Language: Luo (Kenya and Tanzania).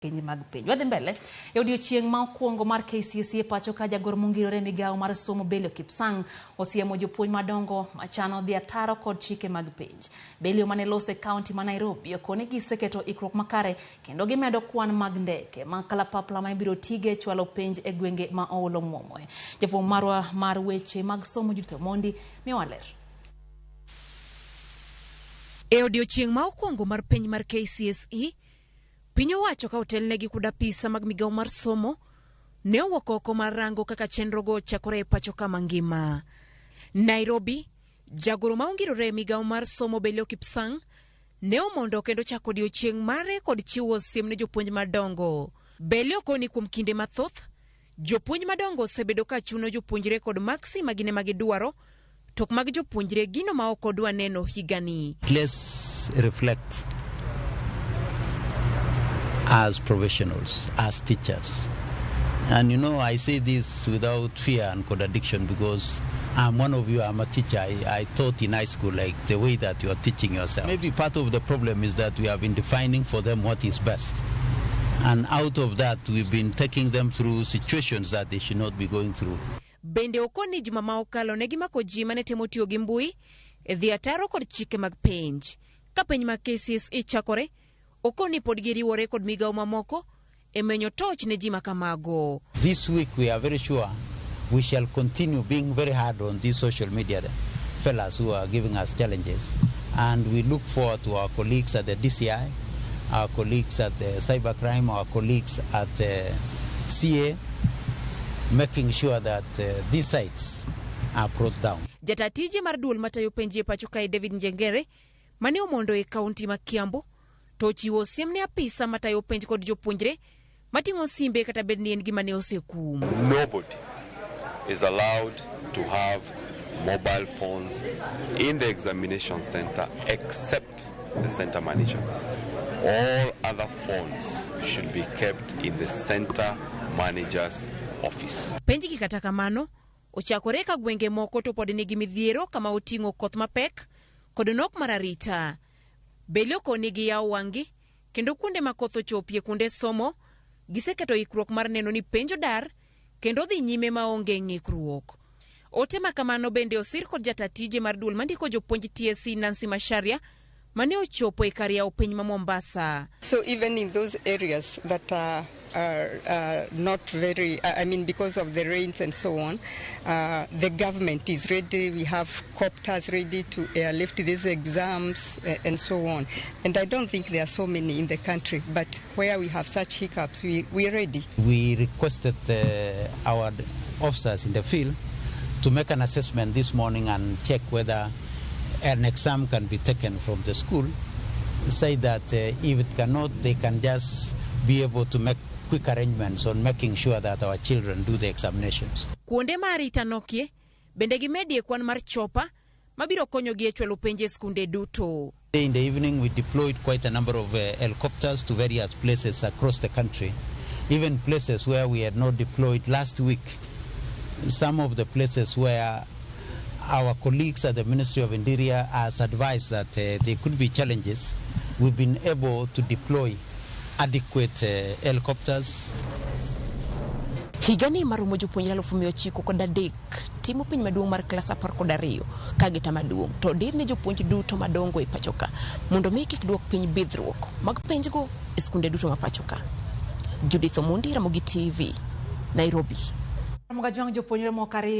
Kenyi mag penj. Wadhi mbele, odiochieng' ma okuongo mar KCSE pacho ka jagoro mongirore migawo mar somo Belio Kipsang osiemo jopuonj madongo machano dhi ataro kod chike mag penj. Belio mane lose kaunti ma Nairobi okoni giseketo ikruok makare kendo gimedo kwan mag ndeke ma kalapapla ma ibiro tige chwalo penj e gwenge ma oolo muomoe. Jafwambo marwa mar weche mag somo Jopuonj miwa ler. E odiochieng' ma okuongo mar penj mar KCSE, piny owacho ka otelnegi kod apisa mag migawo mar somo ne owuok oko mar rango kaka chenrogo chakore e pacho ka mangima. Nairobi, jagoro ma ongirore migawo mar somo Belio Kipsang ne omondo kendo chako odiochieng' mare kod chiwo siem ne jopuonj madongo. Belio koni kuom kinde mathoth, jopuonj madongo osebedo ka chuno jopuonjre kod maksi magine ma gidwaro, tok mag jopuonjre gino ma ok odwa neno higani. Let's reflect as professionals, as teachers. And I say this without fear and contradiction because I'm one of you, I'm a teacher. I taught in high school like the way that you are teaching yourself. Maybe part of the problem is that we have been defining for them what is best. And out of that, we've been taking them through situations that they should not be going through. Bende okoni juma ma okalo ne gimako ji mane temo tiyo gi mbui e dhi ataro kod chike mag penj. Ka penj mag KCSE chakore, okoni pod giriwore kod migawo mamoko e menyo toch ne ji makamago. This week we are very sure we shall continue being very hard on these social media fellas who are giving us challenges. And we look forward to our colleagues at the DCI, our colleagues at the cybercrime, our colleagues at the CA, making sure that these sites are brought down. Jatatije mar duol matayo penji e pacho kae David Njengere mane omondo e kaunti ma Kiambu to chiwo siem ne apisa matayo penj kod jopuonjre matingo simbe kata bed ni en gima ne osekum. Nobody is allowed to have mobile phones in the examination center except the center manager. All other phones should be kept in the center manager's office. Penji gi kata kamano ochakore ka gwenge moko to pod nigi midhiero kama otingo koth mapek kod nok mararita. Belio koni gi yaw wangi kendo kuonde ma koth ochopie kuonde somo giseketo ikruok mar neno ni penjo dar kendo dhi nyime ma onge ng'ikruok. Ote makamano bende osir kod jatatije mar duol mandiko jopuonj TSC Nancy Masharia mane ochopo e kar yaw penj ma Mombasa. So even in those areas that are not very, because of the rains and so on, the government is ready. We have copters ready to airlift these exams and so on. And I don't think there are so many in the country, but where we have such hiccups, we're ready. We requested our officers in the field to make an assessment this morning and check whether an exam can be taken from the school. Say that if it cannot, they can just be able to make quick arrangements on making sure that our children do the examinations. Kuonde marita nokie bende gimedie kwan mar chopa mabiro konyo gi e chwalo penje skunde duto. In the evening we deployed quite a number of helicopters to various places across the country, even places where we had not deployed last week. Some of the places where our colleagues at the Ministry of Interior has advised that there could be challenges, we've been able to deploy adequate helicopters. Higani marumo jopuonjre 9,900 kod adek timo piny maduong' mar klas 12 kagita maduong' to dir ne jopuonj duto madongo e pachoka mondo mi kik duok piny bidhruok mag penjgo e skunde duto ma pachoka. Judith Omondi, Ramogi TV, Nairobi. Ramogi jopuonjre mokari